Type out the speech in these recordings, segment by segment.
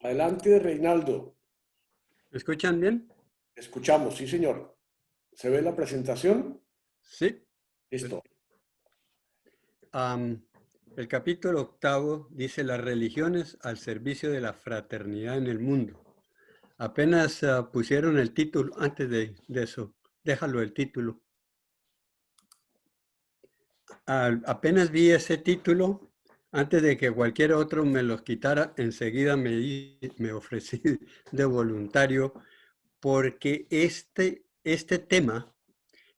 Adelante, Reinaldo. ¿Me escuchan bien? Escuchamos, sí, señor. ¿Se ve la presentación? Sí. Listo. Am, el capítulo 8 dice las religiones al servicio de la fraternidad en el mundo. Apenas pusieron el título antes de eso. Déjalo el título. Apenas vi ese título, antes de que cualquier otro me los quitara, enseguida me ofrecí de voluntario porque este tema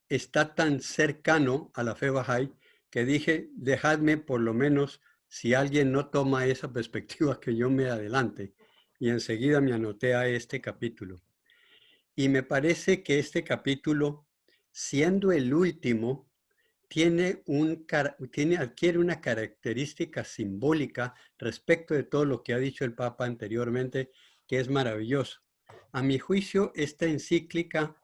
está tan cercano a la fe Bahá'í que dije, dejadme por lo menos, si alguien no toma esa perspectiva, que yo me adelante. Y enseguida me anoté a este capítulo. Y me parece que este capítulo, siendo el último, adquiere una característica simbólica respecto de todo lo que ha dicho el Papa anteriormente, que es maravilloso. A mi juicio, esta encíclica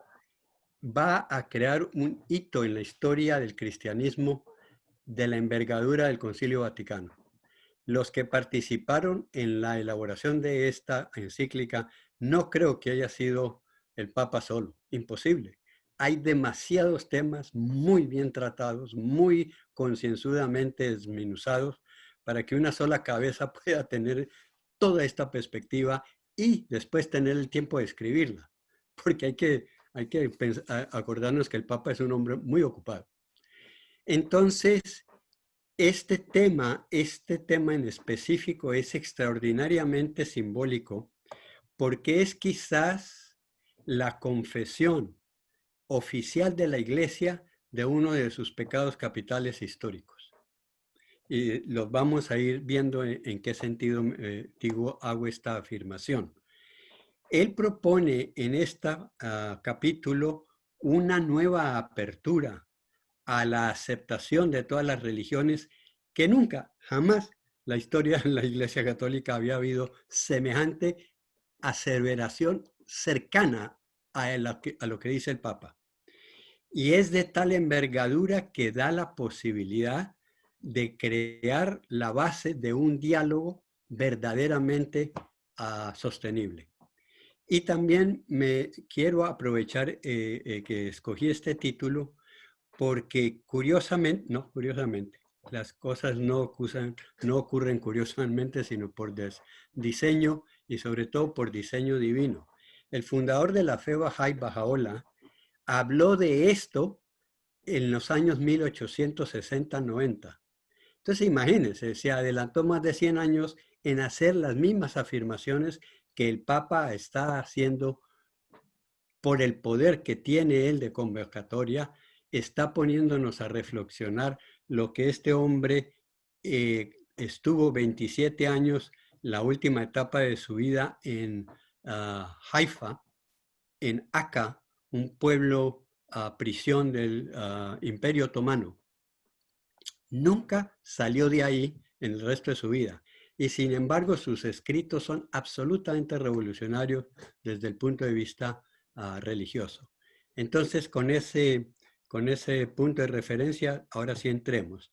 va a crear un hito en la historia del cristianismo de la envergadura del Concilio Vaticano. Los que participaron en la elaboración de esta encíclica, no creo que haya sido el Papa solo, imposible. Hay demasiados temas muy bien tratados, muy concienzudamente desmenuzados, para que una sola cabeza pueda tener toda esta perspectiva y después tener el tiempo de escribirla, porque hay que acordarnos que el Papa es un hombre muy ocupado. Entonces, este tema en específico es extraordinariamente simbólico porque es quizás la confesión oficial de la Iglesia de uno de sus pecados capitales históricos. Y los vamos a ir viendo en qué sentido hago esta afirmación. Él propone en este capítulo una nueva apertura a la aceptación de todas las religiones que nunca, jamás la historia de la Iglesia Católica había habido semejante aseveración cercana a lo que dice el Papa. Y es de tal envergadura que da la posibilidad de crear la base de un diálogo verdaderamente sostenible. Y también me quiero aprovechar que escogí este título porque curiosamente, las cosas no ocurren curiosamente, sino por diseño y sobre todo por diseño divino. El fundador de la fe Bahá'í, Bahá'u'lláh, habló de esto en los años 1860-90. Entonces imagínense, se adelantó más de 100 años en hacer las mismas afirmaciones que el Papa está haciendo por el poder que tiene él de convocatoria, está poniéndonos a reflexionar lo que este hombre estuvo 27 años, la última etapa de su vida en Haifa, en Akka, un pueblo prisión del Imperio Otomano. Nunca salió de ahí en el resto de su vida. Y sin embargo, sus escritos son absolutamente revolucionarios desde el punto de vista religioso. Entonces, con ese punto de referencia, ahora sí entremos.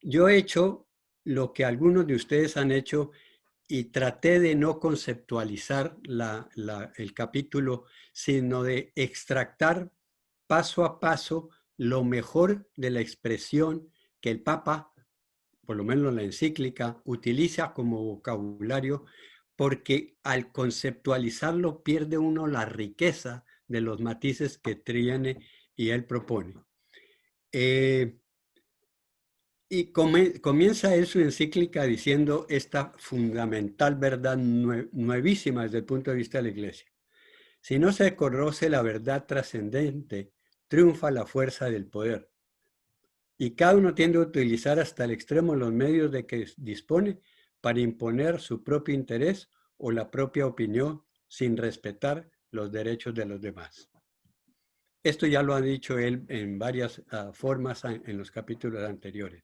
Yo he hecho lo que algunos de ustedes han hecho y traté de no conceptualizar el capítulo, sino de extractar paso a paso lo mejor de la expresión que el Papa, por lo menos la encíclica, utiliza como vocabulario, porque al conceptualizarlo pierde uno la riqueza de los matices que tiene y él propone. Y comienza él su encíclica diciendo esta fundamental verdad nuevísima desde el punto de vista de la Iglesia. Si no se conoce la verdad trascendente, triunfa la fuerza del poder. Y cada uno tiende a utilizar hasta el extremo los medios de que dispone para imponer su propio interés o la propia opinión sin respetar los derechos de los demás. Esto ya lo ha dicho él en varias formas en los capítulos anteriores.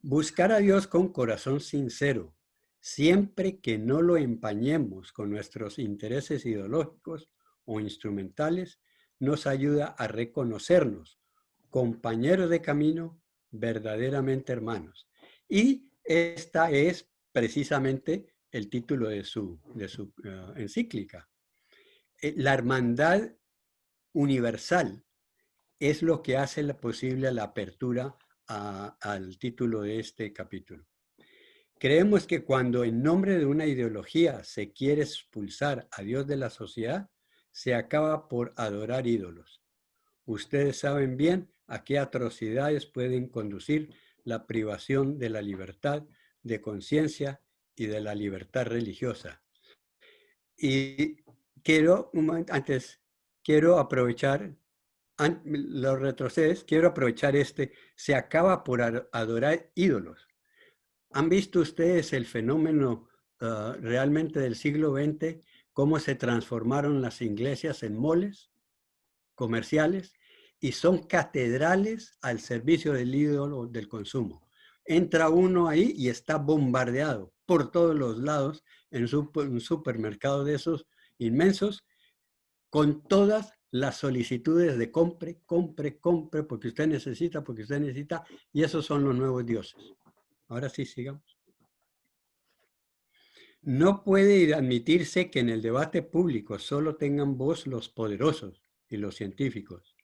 Buscar a Dios con corazón sincero, siempre que no lo empañemos con nuestros intereses ideológicos o instrumentales, nos ayuda a reconocernos compañeros de camino, verdaderamente hermanos. Y esta es precisamente el título de su encíclica. La hermandad universal es lo que hace posible la apertura al título de este capítulo. Creemos que cuando en nombre de una ideología se quiere expulsar a Dios de la sociedad, se acaba por adorar ídolos. Ustedes saben bien a qué atrocidades pueden conducir la privación de la libertad de conciencia y de la libertad religiosa. Y quiero aprovechar, los retrocedes, quiero aprovechar se acaba por adorar ídolos. ¿Han visto ustedes el fenómeno realmente del siglo XX, cómo se transformaron las iglesias en moles comerciales y son catedrales al servicio del ídolo del consumo? Entra uno ahí y está bombardeado por todos los lados en un supermercado de esos inmensos con todas las solicitudes de compre, porque usted necesita, y esos son los nuevos dioses. Ahora sí, sigamos. No puede admitirse que en el debate público solo tengan voz los poderosos y los científicos.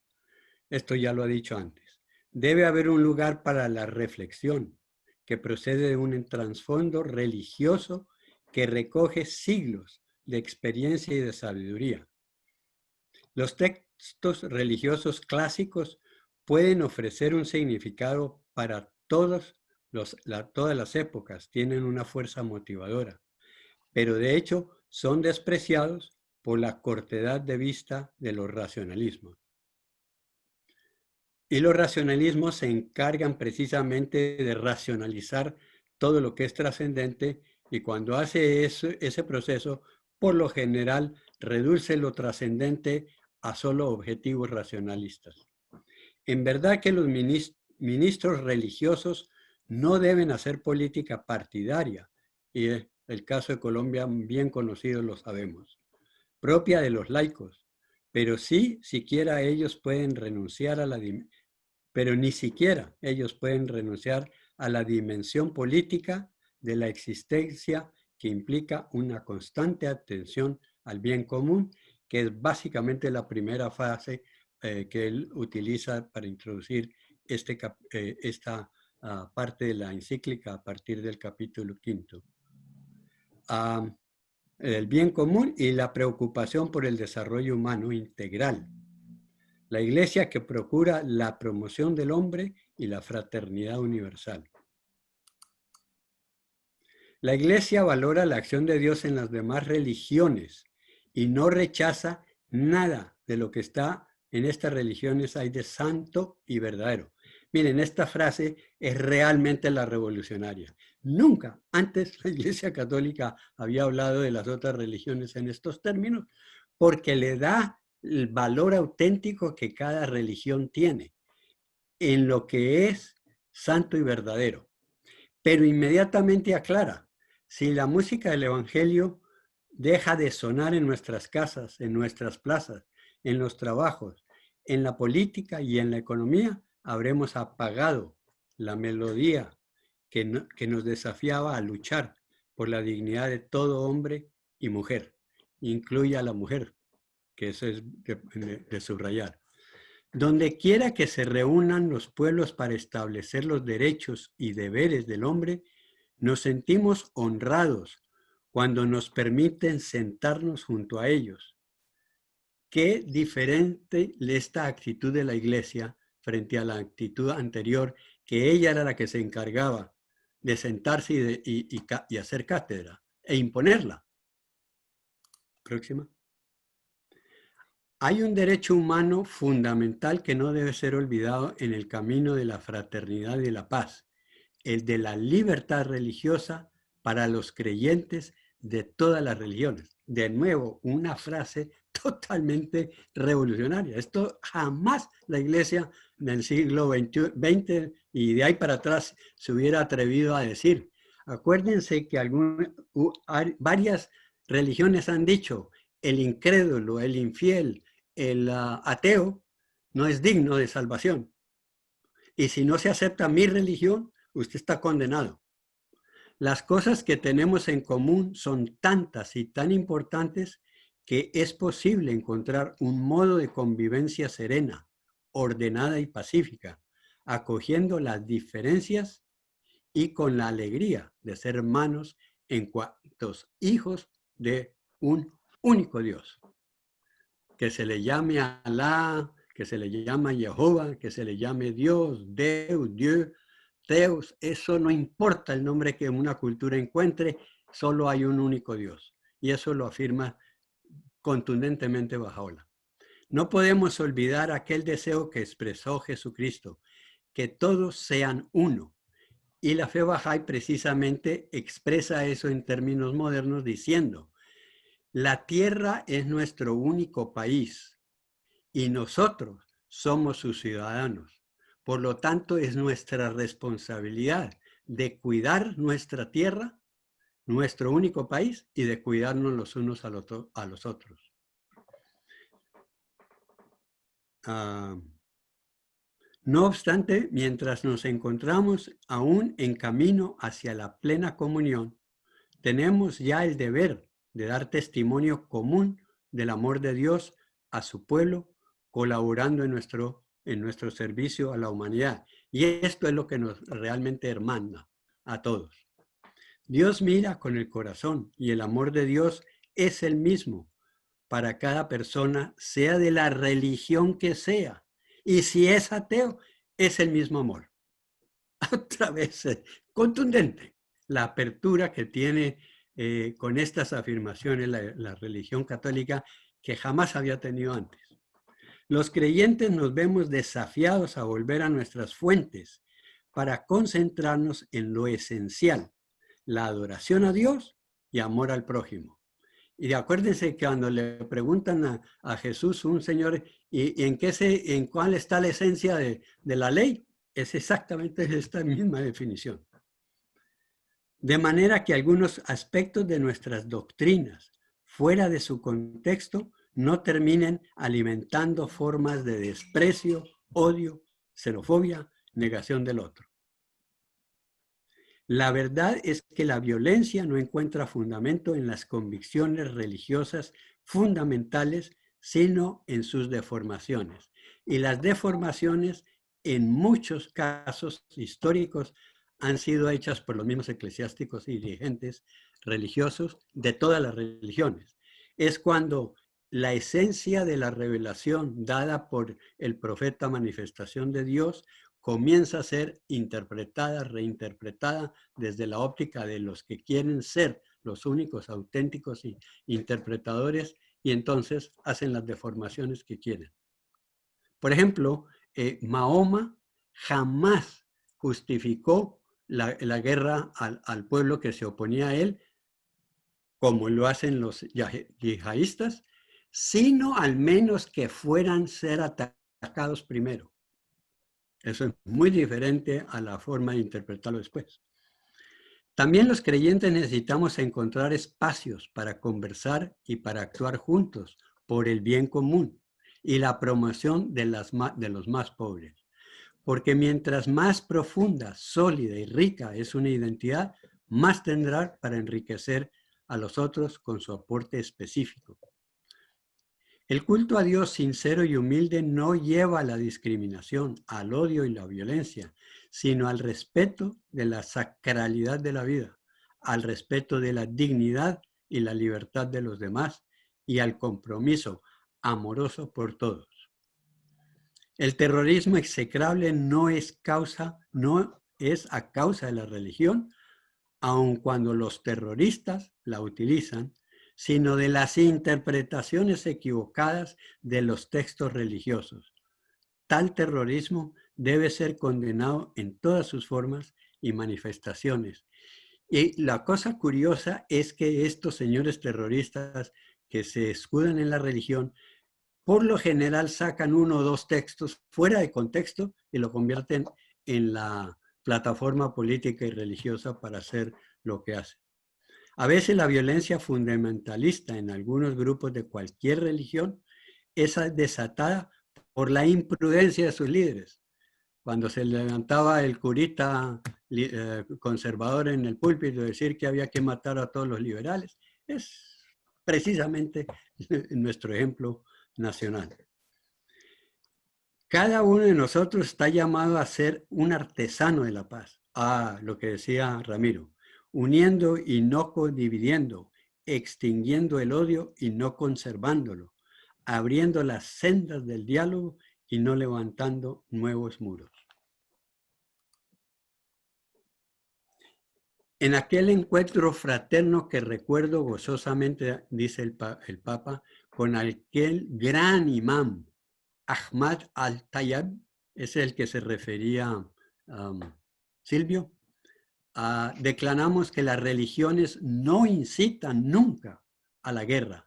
Esto ya lo he dicho antes. Debe haber un lugar para la reflexión que procede de un trasfondo religioso que recoge siglos de experiencia y de sabiduría. Los textos religiosos clásicos pueden ofrecer un significado para todas las épocas, tienen una fuerza motivadora, pero de hecho son despreciados por la cortedad de vista de los racionalismos. Y los racionalismos se encargan precisamente de racionalizar todo lo que es trascendente, y cuando hace ese proceso, por lo general, reduce lo trascendente a solo objetivos racionalistas. En verdad que los ministros religiosos no deben hacer política partidaria, y el caso de Colombia, bien conocido, lo sabemos, propia de los laicos, pero sí, siquiera ellos pueden renunciar a pero ni siquiera ellos pueden renunciar a la dimensión política de la existencia, que implica una constante atención al bien común, que es básicamente la primera fase que él utiliza para introducir esta parte de la encíclica a partir del capítulo 5. El bien común y la preocupación por el desarrollo humano integral. La Iglesia que procura la promoción del hombre y la fraternidad universal. La Iglesia valora la acción de Dios en las demás religiones y no rechaza nada de lo que está en estas religiones hay de santo y verdadero. Miren, esta frase es realmente la revolucionaria. Nunca antes la Iglesia Católica había hablado de las otras religiones en estos términos, porque le da el valor auténtico que cada religión tiene en lo que es santo y verdadero. Pero inmediatamente aclara, si la música del Evangelio deja de sonar en nuestras casas, en nuestras plazas, en los trabajos, en la política y en la economía, habremos apagado la melodía que nos desafiaba a luchar por la dignidad de todo hombre y mujer, incluye a la mujer, que eso es de subrayar. Donde quiera que se reúnan los pueblos para establecer los derechos y deberes del hombre, nos sentimos honrados cuando nos permiten sentarnos junto a ellos. Qué diferente esta actitud de la Iglesia frente a la actitud anterior, que ella era la que se encargaba de sentarse y hacer cátedra e imponerla. Próxima. Hay un derecho humano fundamental que no debe ser olvidado en el camino de la fraternidad y la paz, el de la libertad religiosa para los creyentes de todas las religiones. De nuevo, una frase totalmente revolucionaria. Esto jamás la Iglesia del siglo XX y de ahí para atrás se hubiera atrevido a decir. Acuérdense que varias religiones han dicho: el incrédulo, el infiel, el ateo no es digno de salvación. Y si no se acepta mi religión, usted está condenado. Las cosas que tenemos en común son tantas y tan importantes que es posible encontrar un modo de convivencia serena, ordenada y pacífica, acogiendo las diferencias y con la alegría de ser hermanos en cuantos hijos de un único Dios. Que se le llame Alá, que se le llame Jehová, que se le llame Dios, Dios, Teus, eso no importa el nombre que una cultura encuentre, solo hay un único Dios. Y eso lo afirma contundentemente Bahá'u'lláh. No podemos olvidar aquel deseo que expresó Jesucristo, que todos sean uno. Y la fe Bahá'í precisamente expresa eso en términos modernos diciendo, la tierra es nuestro único país y nosotros somos sus ciudadanos. Por lo tanto, es nuestra responsabilidad de cuidar nuestra tierra, nuestro único país, y de cuidarnos los unos a los otros. No obstante, mientras nos encontramos aún en camino hacia la plena comunión, tenemos ya el deber de dar testimonio común del amor de Dios a su pueblo, colaborando en nuestro servicio a la humanidad. Y esto es lo que nos realmente hermana a todos. Dios mira con el corazón y el amor de Dios es el mismo para cada persona, sea de la religión que sea. Y si es ateo, es el mismo amor. Otra vez, contundente, la apertura que tiene con estas afirmaciones la religión católica que jamás había tenido antes. Los creyentes nos vemos desafiados a volver a nuestras fuentes para concentrarnos en lo esencial, la adoración a Dios y amor al prójimo. Y acuérdense que cuando le preguntan a Jesús, un señor, ¿y en cuál está la esencia de la ley? Es exactamente esta misma definición. De manera que algunos aspectos de nuestras doctrinas, fuera de su contexto, no terminen alimentando formas de desprecio, odio, xenofobia, negación del otro. La verdad es que la violencia no encuentra fundamento en las convicciones religiosas fundamentales, sino en sus deformaciones. Y las deformaciones, en muchos casos históricos, han sido hechas por los mismos eclesiásticos y dirigentes religiosos de todas las religiones. Es cuando la esencia de la revelación dada por el profeta manifestación de Dios comienza a ser interpretada, reinterpretada desde la óptica de los que quieren ser los únicos auténticos interpretadores y entonces hacen las deformaciones que quieren. Por ejemplo, Mahoma jamás justificó la guerra al pueblo que se oponía a él, como lo hacen los yihadistas, sino al menos que fueran ser atacados primero. Eso es muy diferente a la forma de interpretarlo después. También los creyentes necesitamos encontrar espacios para conversar y para actuar juntos por el bien común y la promoción de los más pobres. Porque mientras más profunda, sólida y rica es una identidad, más tendrá para enriquecer a los otros con su aporte específico. El culto a Dios sincero y humilde no lleva a la discriminación, al odio y la violencia, sino al respeto de la sacralidad de la vida, al respeto de la dignidad y la libertad de los demás y al compromiso amoroso por todos. El terrorismo execrable no es a causa de la religión, aun cuando los terroristas la utilizan, sino de las interpretaciones equivocadas de los textos religiosos. Tal terrorismo debe ser condenado en todas sus formas y manifestaciones. Y la cosa curiosa es que estos señores terroristas que se escudan en la religión, por lo general sacan uno o dos textos fuera de contexto y lo convierten en la plataforma política y religiosa para hacer lo que hacen. A veces la violencia fundamentalista en algunos grupos de cualquier religión es desatada por la imprudencia de sus líderes. cuando se levantaba el curita conservador en el púlpito decir que había que matar a todos los liberales, es precisamente nuestro ejemplo nacional. Cada uno de nosotros está llamado a ser un artesano de la paz. Lo que decía Ramiro, uniendo y no dividiendo, extinguiendo el odio y no conservándolo, abriendo las sendas del diálogo y no levantando nuevos muros. En aquel encuentro fraterno que recuerdo gozosamente, dice el Papa, con aquel gran imán, Ahmad al-Tayyab, es el que se refería Silvio, declaramos que las religiones no incitan nunca a la guerra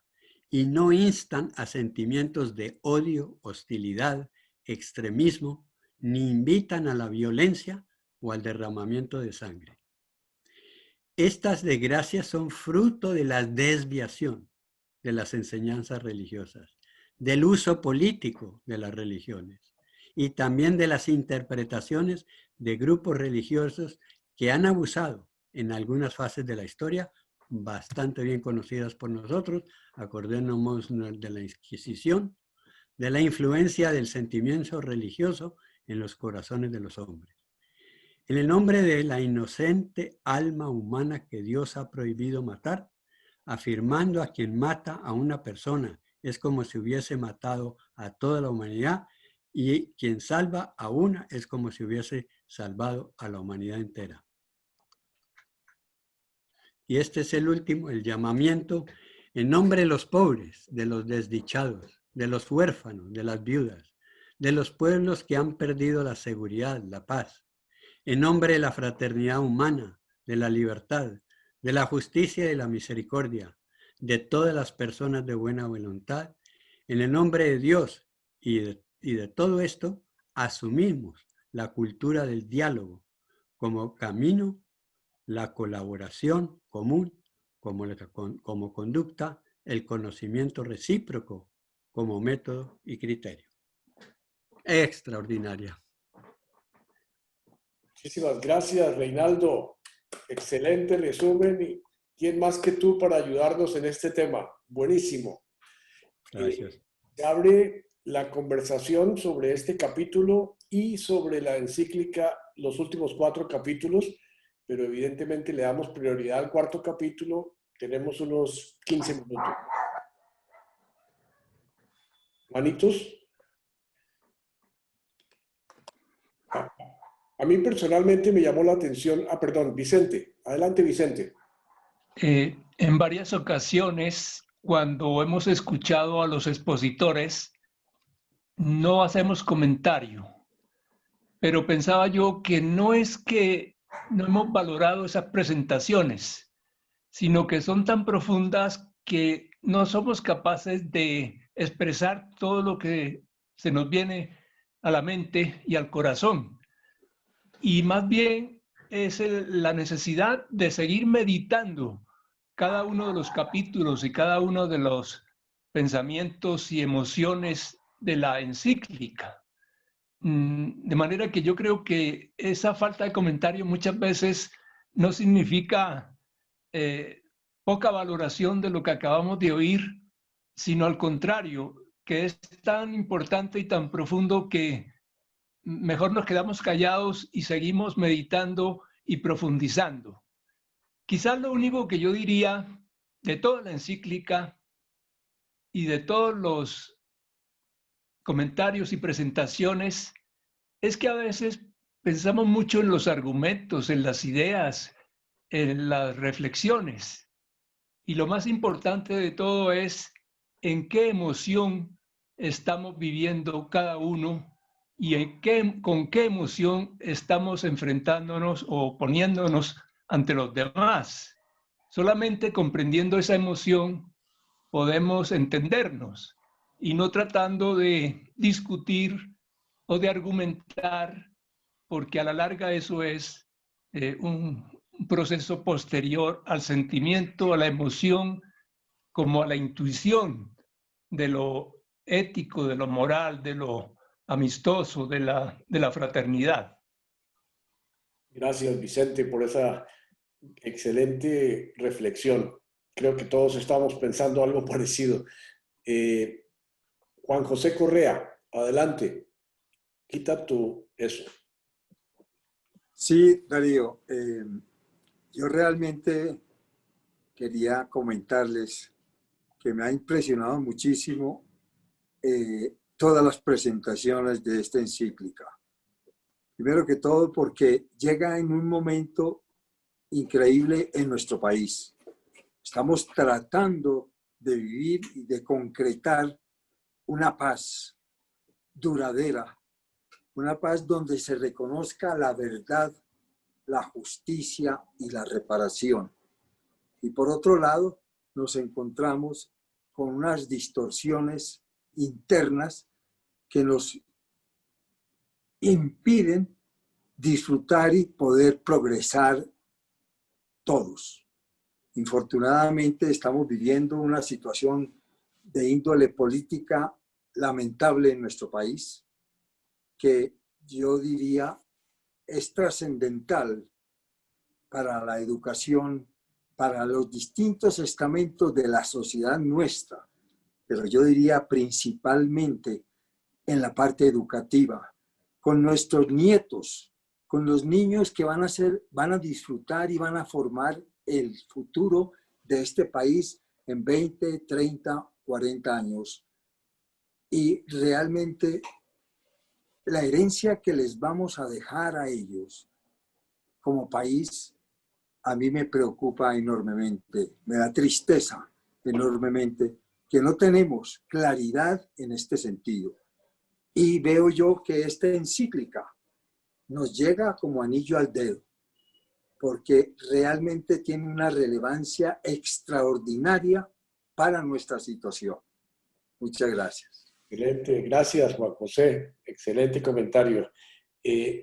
y no instan a sentimientos de odio, hostilidad, extremismo, ni invitan a la violencia o al derramamiento de sangre. Estas desgracias son fruto de la desviación de las enseñanzas religiosas, del uso político de las religiones y también de las interpretaciones de grupos religiosos que han abusado en algunas fases de la historia, bastante bien conocidas por nosotros, acordémonos de la Inquisición, de la influencia del sentimiento religioso en los corazones de los hombres. En el nombre de la inocente alma humana que Dios ha prohibido matar, afirmando a quien mata a una persona es como si hubiese matado a toda la humanidad y quien salva a una es como si hubiese salvado a la humanidad entera. Y este es el último, el llamamiento en nombre de los pobres, de los desdichados, de los huérfanos, de las viudas, de los pueblos que han perdido la seguridad, la paz, en nombre de la fraternidad humana, de la libertad, de la justicia y de la misericordia, de todas las personas de buena voluntad, en el nombre de Dios y de todo esto, asumimos la cultura del diálogo como camino, la colaboración común como conducta, el conocimiento recíproco como método y criterio. Extraordinaria. Muchísimas gracias, Reinaldo. Excelente resumen. ¿Y quién más que tú para ayudarnos en este tema? Buenísimo. Gracias. Se abre la conversación sobre este capítulo y sobre la encíclica, los últimos 4 capítulos, pero evidentemente le damos prioridad al 4º capítulo. Tenemos unos 15 minutos. ¿Manitos? A mí personalmente me llamó la atención. Perdón, Vicente. Adelante, Vicente. En varias ocasiones, cuando hemos escuchado a los expositores, no hacemos comentario. Pero pensaba yo que no es que no hemos valorado esas presentaciones, sino que son tan profundas que no somos capaces de expresar todo lo que se nos viene a la mente y al corazón. Y más bien es la necesidad de seguir meditando cada uno de los capítulos y cada uno de los pensamientos y emociones de la encíclica. De manera que yo creo que esa falta de comentario muchas veces no significa poca valoración de lo que acabamos de oír, sino al contrario, que es tan importante y tan profundo que mejor nos quedamos callados y seguimos meditando y profundizando. Quizás lo único que yo diría de toda la encíclica y de todos los comentarios y presentaciones es que a veces pensamos mucho en los argumentos, en las ideas, en las reflexiones. Y lo más importante de todo es en qué emoción estamos viviendo cada uno y con qué emoción estamos enfrentándonos o poniéndonos ante los demás. Solamente comprendiendo esa emoción podemos entendernos y no tratando de discutir o de argumentar, porque a la larga eso es un proceso posterior al sentimiento, a la emoción, como a la intuición de lo ético, de lo moral, de lo amistoso, de la fraternidad. Gracias, Vicente, por esa excelente reflexión. Creo que todos estamos pensando algo parecido. Juan José Correa, adelante. Quita tú eso. Sí, Darío, yo realmente quería comentarles que me ha impresionado muchísimo todas las presentaciones de esta encíclica. Primero que todo porque llega en un momento increíble en nuestro país. Estamos tratando de vivir y de concretar una paz duradera, una paz donde se reconozca la verdad, la justicia y la reparación. Y por otro lado, nos encontramos con unas distorsiones internas que nos impiden disfrutar y poder progresar todos. Infortunadamente estamos viviendo una situación de índole política lamentable en nuestro país, que yo diría es trascendental para la educación, para los distintos estamentos de la sociedad nuestra, pero yo diría principalmente en la parte educativa, con nuestros nietos, con los niños que van a disfrutar y van a formar el futuro de este país en 20, 30, 40 años. Y realmente la herencia que les vamos a dejar a ellos como país, a mí me preocupa enormemente, me da tristeza enormemente que no tenemos claridad en este sentido. Y veo yo que esta encíclica nos llega como anillo al dedo, porque realmente tiene una relevancia extraordinaria para nuestra situación. Muchas gracias. Excelente, gracias Juan José, excelente comentario.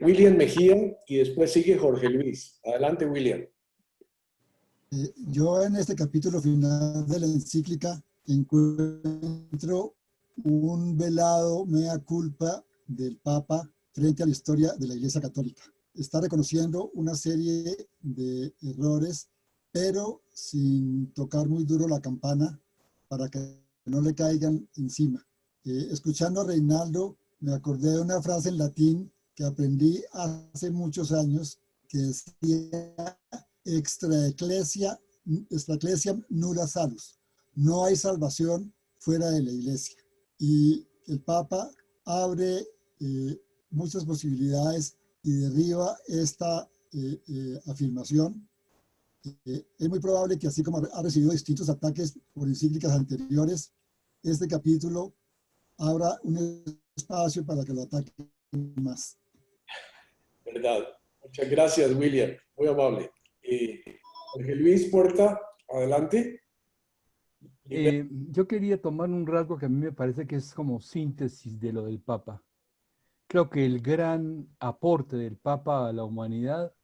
William Mejía y después sigue Jorge Luis. Adelante, William. Yo en este capítulo final de la encíclica encuentro un velado mea culpa del Papa frente a la historia de la Iglesia Católica. Está reconociendo una serie de errores, pero sin tocar muy duro la campana para que no le caigan encima. Escuchando a Reinaldo, me acordé de una frase en latín que aprendí hace muchos años que decía extra ecclesia nulla salus. No hay salvación fuera de la iglesia. Y el Papa abre muchas posibilidades y derriba esta afirmación. Es muy probable que así como ha recibido distintos ataques por encíclicas anteriores, este capítulo abra un espacio para que lo ataquen más. Verdad. Muchas gracias, William. Muy amable. Jorge Luis Puerta, adelante. Yo quería tomar un rasgo que a mí me parece que es como síntesis de lo del Papa. Creo que el gran aporte del Papa a la humanidad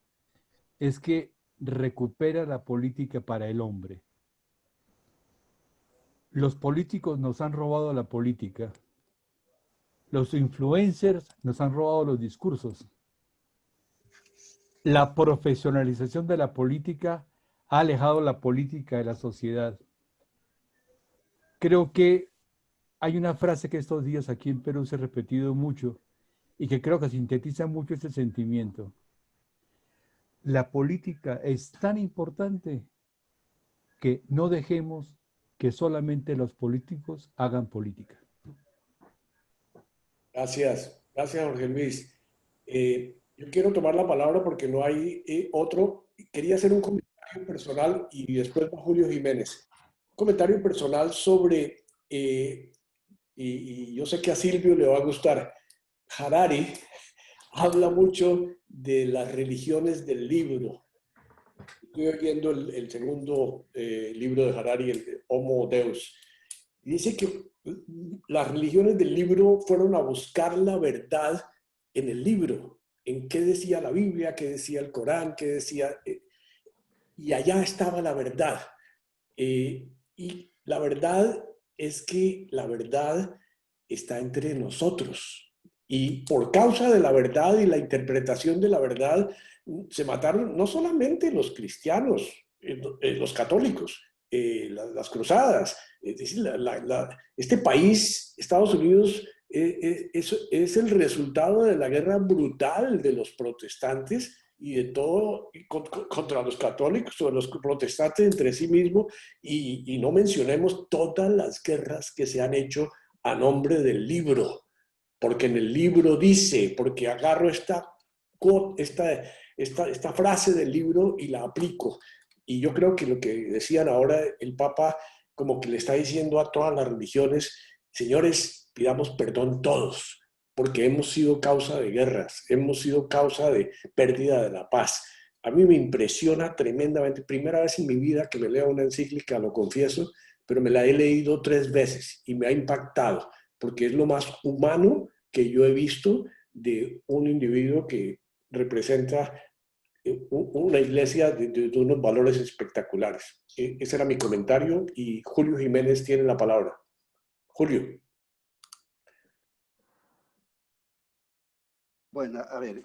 es que recupera la política para el hombre. Los políticos nos han robado la política. Los influencers nos han robado los discursos. La profesionalización de la política ha alejado la política de la sociedad. Creo que hay una frase que estos días aquí en Perú se ha repetido mucho y que creo que sintetiza mucho este sentimiento. La política es tan importante que no dejemos que solamente los políticos hagan política. Gracias. Gracias, Jorge Luis. Yo quiero tomar la palabra porque no hay otro. Quería hacer un comentario personal y después va Julio Jiménez. Un comentario personal sobre, y yo sé que a Silvio le va a gustar, Harari habla mucho de las religiones del libro. Estoy oyendo el segundo libro de Harari, el de Homo Deus. Y dice que las religiones del libro fueron a buscar la verdad en el libro, en qué decía la Biblia, qué decía el Corán, qué decía... y allá estaba la verdad. Y la verdad es que la verdad está entre nosotros. Y por causa de la verdad y la interpretación de la verdad, se mataron no solamente los cristianos, los católicos, las cruzadas. Es decir, este país, Estados Unidos, es el resultado de la guerra brutal de los protestantes y de todo contra los católicos o los protestantes entre sí mismos, y no mencionemos todas las guerras que se han hecho a nombre del libro, porque en el libro dice, porque agarro esta frase del libro y la aplico. Y yo creo que lo que decían ahora, el Papa como que le está diciendo a todas las religiones, señores, pidamos perdón todos, porque hemos sido causa de guerras, hemos sido causa de pérdida de la paz. A mí me impresiona tremendamente, primera vez en mi vida que me leo una encíclica, lo confieso, pero me la he leído 3 veces y me ha impactado, porque es lo más humano que yo he visto de un individuo que representa una iglesia de unos valores espectaculares. Ese era mi comentario y Julio Jiménez tiene la palabra. Julio. Bueno, a ver,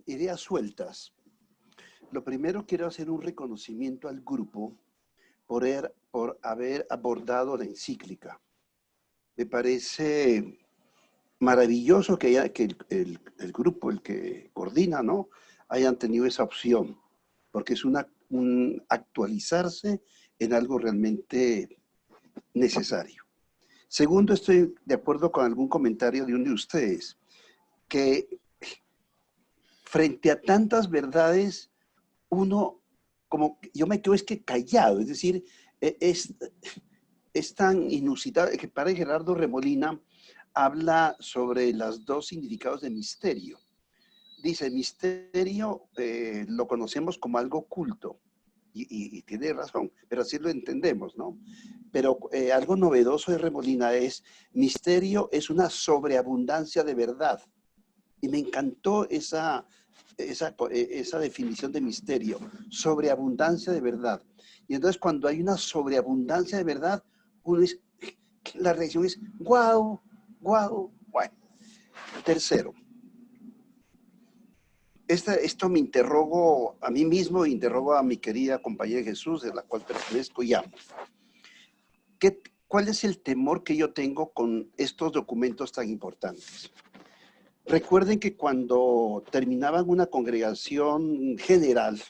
ideas sueltas. Lo primero, quiero hacer un reconocimiento al grupo por haber abordado la encíclica. Me parece maravilloso que el grupo, el que coordina, ¿no?, hayan tenido esa opción, porque es un actualizarse en algo realmente necesario. Segundo, estoy de acuerdo con algún comentario de uno de ustedes, que frente a tantas verdades, uno, como yo me quedo es que callado, es decir, es tan inusitado que el padre Gerardo Remolina habla sobre los 2 significados de misterio. Dice, misterio lo conocemos como algo oculto, y tiene razón, pero así lo entendemos, ¿no? Pero algo novedoso de Remolina es, misterio es una sobreabundancia de verdad. Y me encantó esa definición de misterio, sobreabundancia de verdad. Y entonces cuando hay una sobreabundancia de verdad, la reacción es, ¡guau! ¡Guau! Bueno. Tercero, esto me interrogo a mí mismo e interrogo a mi querida compañera Jesús, de la cual pertenezco y amo. ¿Cuál es el temor que yo tengo con estos documentos tan importantes? Recuerden que cuando terminaban una congregación general,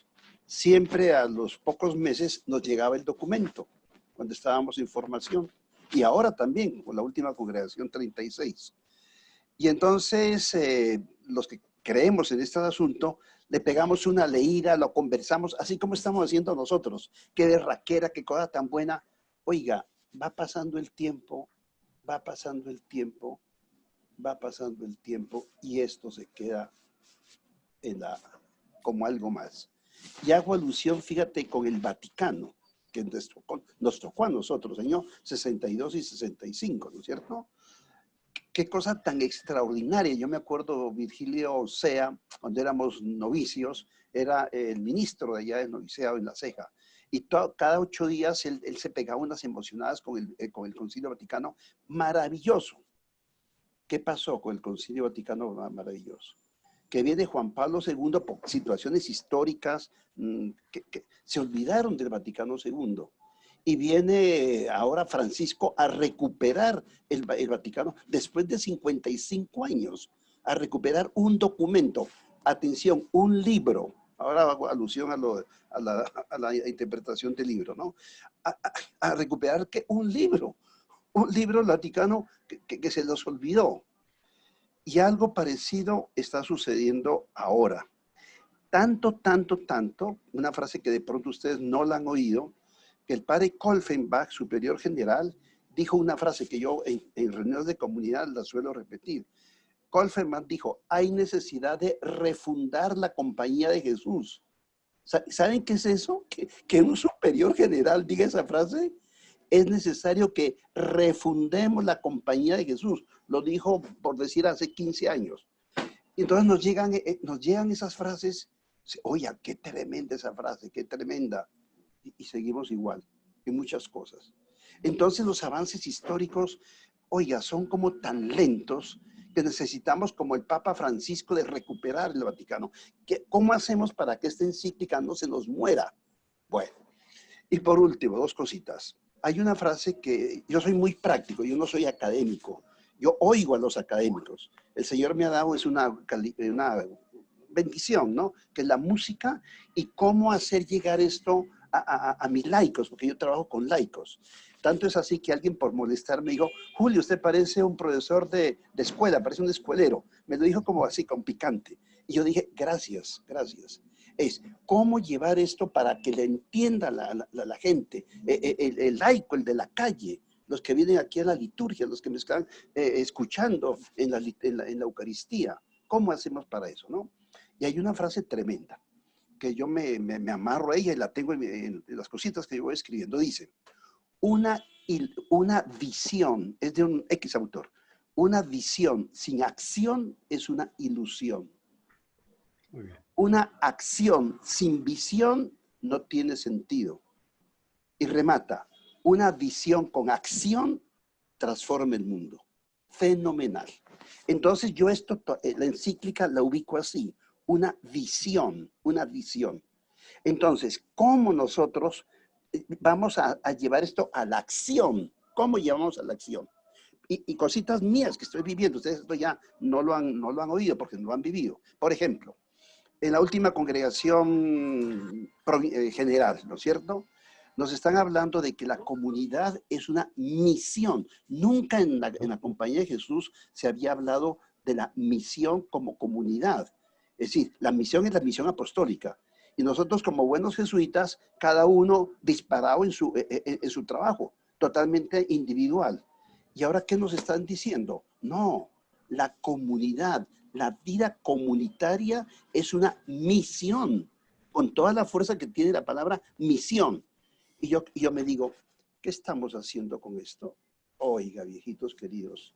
siempre a los pocos meses nos llegaba el documento, cuando estábamos en formación. Y ahora también, con la última congregación 36. Y entonces, los que creemos en este asunto, le pegamos una leída, lo conversamos, así como estamos haciendo nosotros. Qué berraquera, qué cosa tan buena. Oiga, va pasando el tiempo, va pasando el tiempo, va pasando el tiempo y esto se queda como algo más. Y hago alusión, fíjate, con el Vaticano, que nos tocó a nosotros, año 62 y 65, ¿no es cierto? Qué cosa tan extraordinaria. Yo me acuerdo, Virgilio Osea, cuando éramos novicios, era el ministro de allá del noviciado en La Ceja. Y cada 8 días él se pegaba unas emocionadas con el Concilio Vaticano. Maravilloso. ¿Qué pasó con el Concilio Vaticano? Maravilloso. Que viene Juan Pablo II por situaciones históricas que se olvidaron del Vaticano II. Y viene ahora Francisco a recuperar el Vaticano después de 55 años, a recuperar un documento. Atención, un libro. Ahora hago alusión a la interpretación del libro, ¿no? A recuperar un libro del Vaticano que se los olvidó. Y algo parecido está sucediendo ahora. Tanto, una frase que de pronto ustedes no la han oído, que el padre Kolfenbach, superior general, dijo una frase que yo en reuniones de comunidad la suelo repetir. Kolfenbach dijo, hay necesidad de refundar la Compañía de Jesús. ¿Saben qué es eso? Que un superior general diga esa frase. Es necesario que refundemos la Compañía de Jesús. Lo dijo, por decir, hace 15 años. Y entonces nos llegan esas frases. Oye, qué tremenda esa frase, qué tremenda. Y seguimos igual en muchas cosas. Entonces los avances históricos, oiga, son como tan lentos que necesitamos, como el Papa Francisco, de recuperar el Vaticano. ¿Cómo hacemos para que esta encíclica no se nos muera? Bueno, y por último, dos cositas. Hay una frase que yo soy muy práctico, yo no soy académico, yo oigo a los académicos. El Señor me ha dado una bendición, ¿no? Que es la música y cómo hacer llegar esto a mis laicos, porque yo trabajo con laicos. Tanto es así que alguien por molestar me dijo, Julio, usted parece un profesor de escuela, parece un escuelero. Me lo dijo como así, con picante. Y yo dije, gracias, gracias. Es cómo llevar esto para que le entienda la gente, el laico, el de la calle, los que vienen aquí a la liturgia, los que me están escuchando en la Eucaristía. ¿Cómo hacemos para eso, no? Y hay una frase tremenda, que yo me amarro a ella y la tengo en las cositas que yo voy escribiendo. Dice, una visión, es de un X autor, una visión sin acción es una ilusión. Muy bien. Una acción sin visión no tiene sentido. Y remata, una visión con acción transforma el mundo. Fenomenal. Entonces yo la encíclica la ubico así, una visión, una visión. Entonces, ¿cómo nosotros vamos a llevar esto a la acción? ¿Cómo llevamos a la acción? Y cositas mías que estoy viviendo, ustedes esto ya no lo han oído porque no lo han vivido. Por ejemplo, en la última congregación general, ¿no es cierto? Nos están hablando de que la comunidad es una misión. Nunca en la Compañía de Jesús se había hablado de la misión como comunidad. Es decir, la misión es la misión apostólica. Y nosotros como buenos jesuitas, cada uno disparado en su trabajo, totalmente individual. ¿Y ahora qué nos están diciendo? No, la comunidad, la vida comunitaria es una misión, con toda la fuerza que tiene la palabra misión. Y yo me digo, ¿qué estamos haciendo con esto? Oiga, viejitos queridos.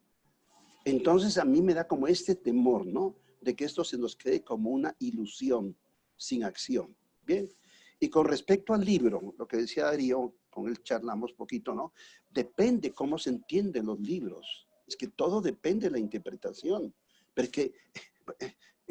Entonces a mí me da como este temor, ¿no? De que esto se nos quede como una ilusión sin acción. Bien. Y con respecto al libro, lo que decía Darío, con él charlamos poquito, ¿no? Depende cómo se entienden los libros. Es que todo depende de la interpretación. Porque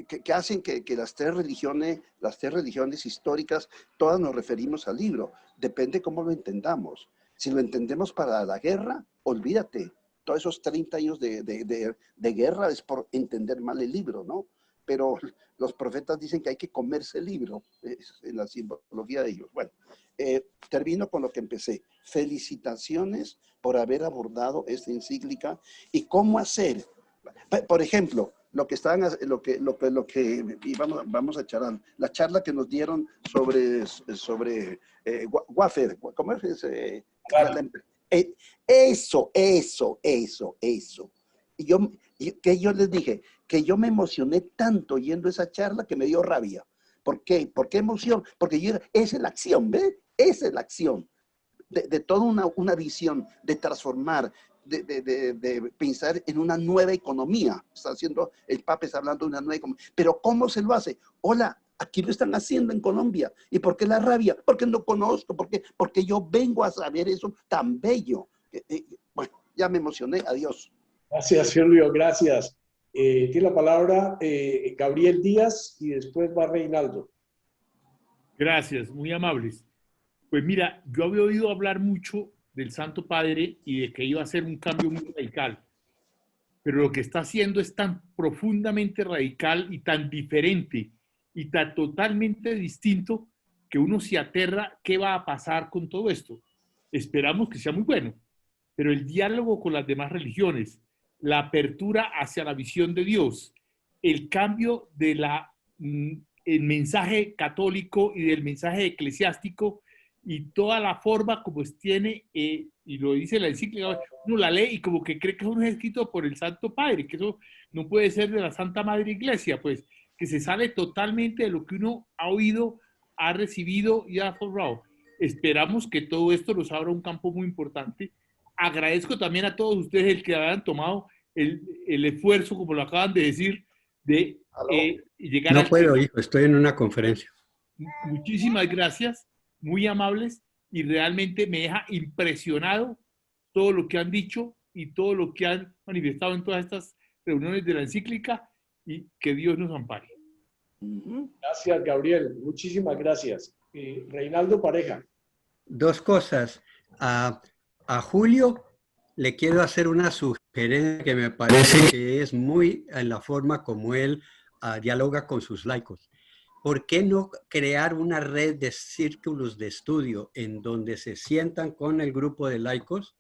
que hacen que las tres religiones históricas, todas nos referimos al libro. Depende cómo lo entendamos. Si lo entendemos para la guerra, olvídate. Todos esos 30 años de guerra es por entender mal el libro, ¿no? Pero los profetas dicen que hay que comerse el libro, en la simbología de ellos. Bueno, termino con lo que empecé. Felicitaciones por haber abordado esta encíclica y cómo hacer. Por ejemplo, vamos a charlar, la charla que nos dieron sobre Wafer, ¿cómo es? Eso. Y que yo les dije, que yo me emocioné tanto oyendo esa charla que me dio rabia. ¿Por qué? ¿Por qué emoción? Porque esa es la acción, ¿ves? Esa es la acción de toda una visión de transformar, de pensar en una nueva economía. El Papa está hablando de una nueva economía. Pero ¿cómo se lo hace? Hola, aquí lo están haciendo en Colombia. ¿Y por qué la rabia? Porque no conozco, porque yo vengo a saber eso tan bello. Bueno, ya me emocioné. Adiós. Gracias, Julio, gracias. Tiene la palabra Gabriel Díaz y después va Reinaldo. Gracias, muy amables. Pues mira, yo había oído hablar mucho del Santo Padre y de que iba a hacer un cambio muy radical, pero lo que está haciendo es tan profundamente radical y tan diferente y tan totalmente distinto que uno se aterra qué va a pasar con todo esto. Esperamos que sea muy bueno, pero el diálogo con las demás religiones, la apertura hacia la visión de Dios, el cambio de el mensaje católico y del mensaje eclesiástico y toda la forma como tiene, y lo dice la encíclica, uno la lee y como que cree que uno es escrito por el Santo Padre, que eso no puede ser de la Santa Madre Iglesia, pues que se sale totalmente de lo que uno ha oído, ha recibido y ha formado. Esperamos que todo esto nos abra un campo muy importante. Agradezco también a todos ustedes el que hayan tomado el esfuerzo, como lo acaban de decir, de llegar No puedo, hijo, estoy en una conferencia. Muchísimas gracias, muy amables, y realmente me deja impresionado todo lo que han dicho y todo lo que han manifestado en todas estas reuniones de la encíclica y que Dios nos ampare. Gracias, Gabriel. Muchísimas gracias. Reinaldo Pareja. Dos cosas. A Julio le quiero hacer una sugerencia que me parece que es muy en la forma como él dialoga con sus laicos. ¿Por qué no crear una red de círculos de estudio en donde se sientan con el grupo de laicos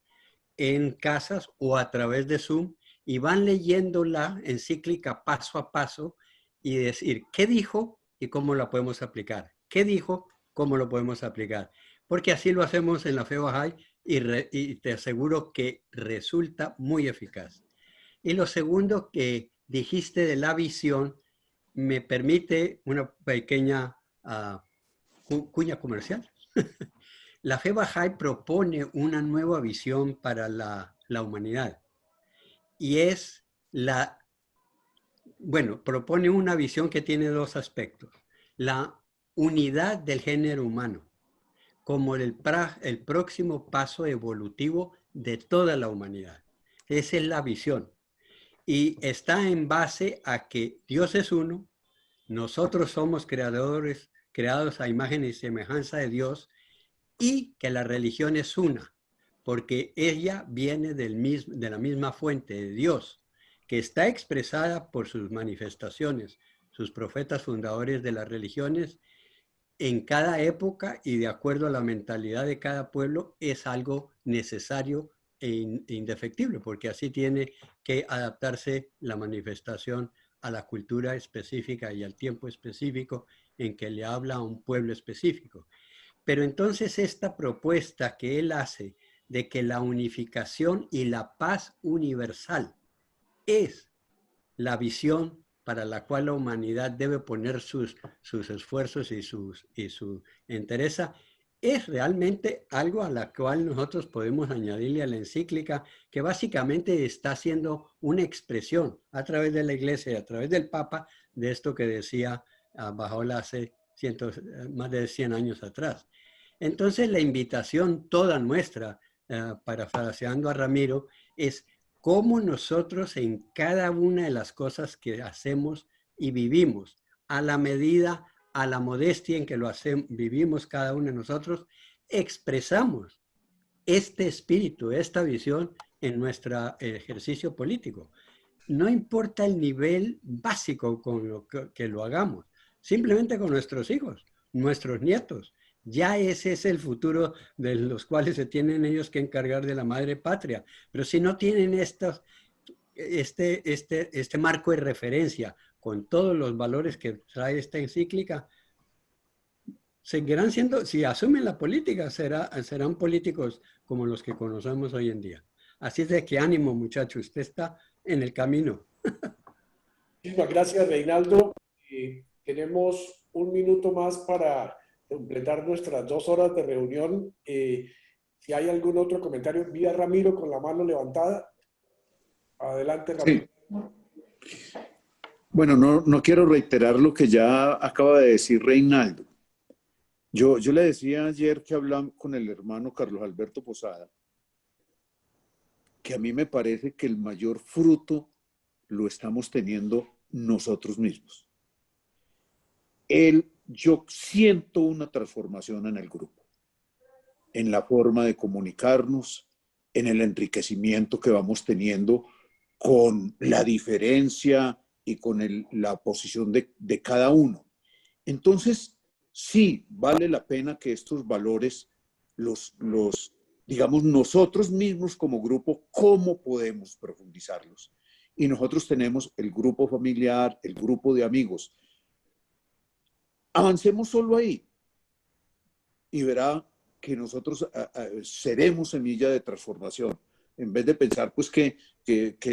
en casas o a través de Zoom y van leyendo la encíclica paso a paso y decir qué dijo y cómo la podemos aplicar? ¿Qué dijo? ¿Cómo lo podemos aplicar? Porque así lo hacemos en la Fe Bahá'í y te aseguro que resulta muy eficaz. Y lo segundo que dijiste de la visión me permite una pequeña cuña comercial. La Fe Bahá'í propone una nueva visión para la humanidad y es propone una visión que tiene dos aspectos. La unidad del género humano como el próximo paso evolutivo de toda la humanidad. Esa es la visión. Y está en base a que Dios es uno, nosotros somos creados a imagen y semejanza de Dios, y que la religión es una, porque ella viene de la misma fuente de Dios, que está expresada por sus manifestaciones, sus profetas fundadores de las religiones, en cada época y de acuerdo a la mentalidad de cada pueblo, es algo necesario e indefectible, porque así tiene que adaptarse la manifestación a la cultura específica y al tiempo específico en que le habla a un pueblo específico. Pero entonces esta propuesta que él hace de que la unificación y la paz universal es la visión para la cual la humanidad debe poner sus esfuerzos y su interés, es realmente algo a la cual nosotros podemos añadirle a la encíclica, que básicamente está haciendo una expresión a través de la Iglesia y a través del Papa de esto que decía Bahá'u'lláh hace más de 100 años atrás. Entonces la invitación toda nuestra, parafraseando a Ramiro, es cómo nosotros en cada una de las cosas que hacemos y vivimos, a la medida, a la modestia en que lo hacemos, vivimos cada uno de nosotros, expresamos este espíritu, esta visión en nuestro ejercicio político. No importa el nivel básico con lo que lo hagamos, simplemente con nuestros hijos, nuestros nietos. Ya ese es el futuro de los cuales se tienen ellos que encargar de la madre patria. Pero si no tienen este marco de referencia con todos los valores que trae esta encíclica, seguirán siendo, si asumen la política, serán políticos como los que conocemos hoy en día. Así es de que ánimo, muchachos, usted está en el camino. Muchísimas gracias, Reinaldo. Tenemos un minuto más para completar nuestras 2 horas de reunión. Si hay algún otro comentario, vi a Ramiro con la mano levantada. Adelante, Ramiro. Sí. Bueno, no quiero reiterar lo que ya acaba de decir Reinaldo. Yo le decía ayer que hablamos con el hermano Carlos Alberto Posada, que a mí me parece que el mayor fruto lo estamos teniendo nosotros mismos. Yo siento una transformación en el grupo, en la forma de comunicarnos, en el enriquecimiento que vamos teniendo con la diferencia y con la posición de cada uno. Entonces, sí, vale la pena que estos valores digamos, nosotros mismos como grupo, ¿cómo podemos profundizarlos? Y nosotros tenemos el grupo familiar, el grupo de amigos. Avancemos solo ahí y verá que nosotros seremos semilla de transformación. En vez de pensar pues que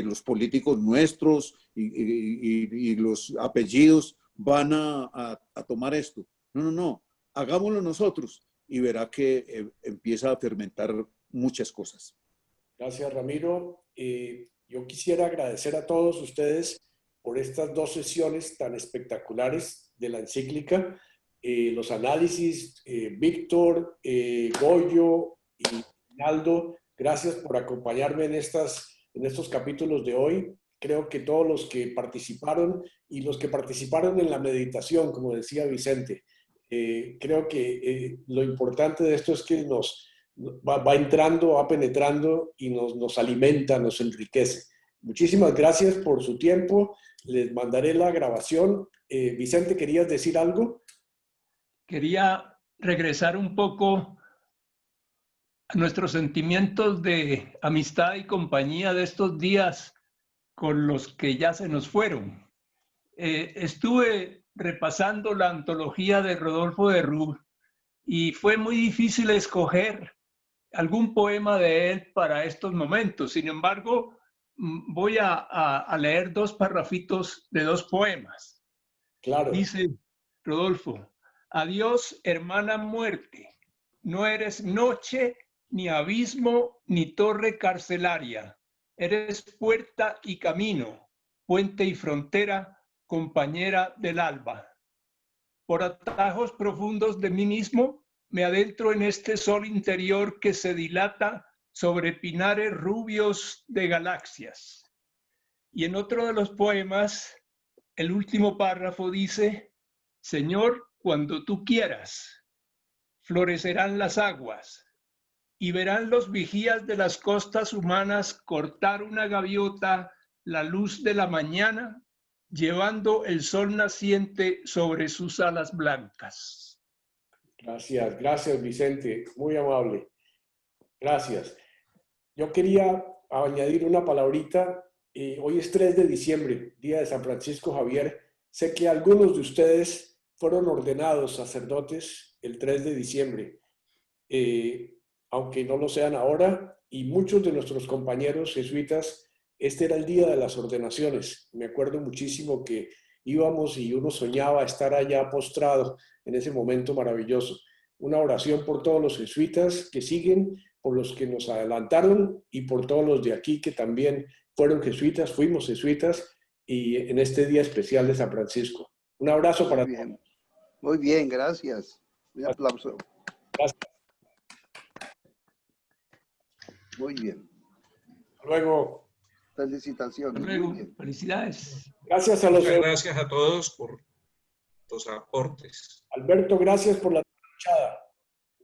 los políticos nuestros y los apellidos van a tomar esto. No. Hagámoslo nosotros y verá que empieza a fermentar muchas cosas. Gracias, Ramiro. Yo quisiera agradecer a todos ustedes por estas 2 sesiones tan espectaculares de la encíclica. Los análisis, Víctor, Goyo y Reinaldo, gracias por acompañarme en estos capítulos de hoy. creo que todos los que participaron y los que participaron en la meditación, como decía Vicente, creo que lo importante de esto es que nos va entrando, va penetrando y nos alimenta, nos enriquece. Muchísimas gracias por su tiempo. Les mandaré la grabación. Vicente, ¿querías decir algo? Quería regresar un poco a nuestros sentimientos de amistad y compañía de estos días con los que ya se nos fueron. Estuve repasando la antología de Rodolfo de Rú y fue muy difícil escoger algún poema de él para estos momentos. Sin embargo, voy a leer dos parrafitos de dos poemas. Claro. Dice Rodolfo: adiós, hermana muerte, no eres noche, ni abismo, ni torre carcelaria. Eres puerta y camino, puente y frontera, compañera del alba. Por atajos profundos de mí mismo, me adentro en este sol interior que se dilata sobre pinares rubios de galaxias. Y en otro de los poemas, el último párrafo dice: Señor, cuando tú quieras, florecerán las aguas y verán los vigías de las costas humanas cortar una gaviota la luz de la mañana, llevando el sol naciente sobre sus alas blancas. Gracias, gracias Vicente, muy amable. Gracias. Yo quería añadir una palabrita. Hoy es 3 de diciembre, día de San Francisco Javier. Sé que algunos de ustedes fueron ordenados sacerdotes el 3 de diciembre, aunque no lo sean ahora, y muchos de nuestros compañeros jesuitas, este era el día de las ordenaciones. Me acuerdo muchísimo que íbamos y uno soñaba estar allá postrado en ese momento maravilloso. Una oración por todos los jesuitas que siguen, por los que nos adelantaron y por todos los de aquí que también fueron jesuitas, fuimos jesuitas, y en este día especial de San Francisco. Un abrazo para todos. Muy bien, gracias. Un aplauso. Gracias. Muy bien. Luego. Felicitaciones. Luego, muy bien. Felicidades. Gracias a los... Muchas gracias a todos por los aportes. Alberto, gracias por la escuchada.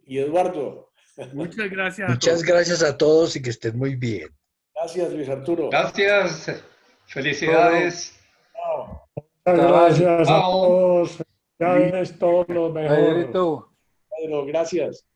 Y Eduardo. Muchas gracias a Muchas todos. Gracias a todos y que estén muy bien. Gracias, Luis Arturo. Gracias. Felicidades. Chao. Gracias a Chao. todos. Felicidades, todo lo mejor. Pedro, gracias.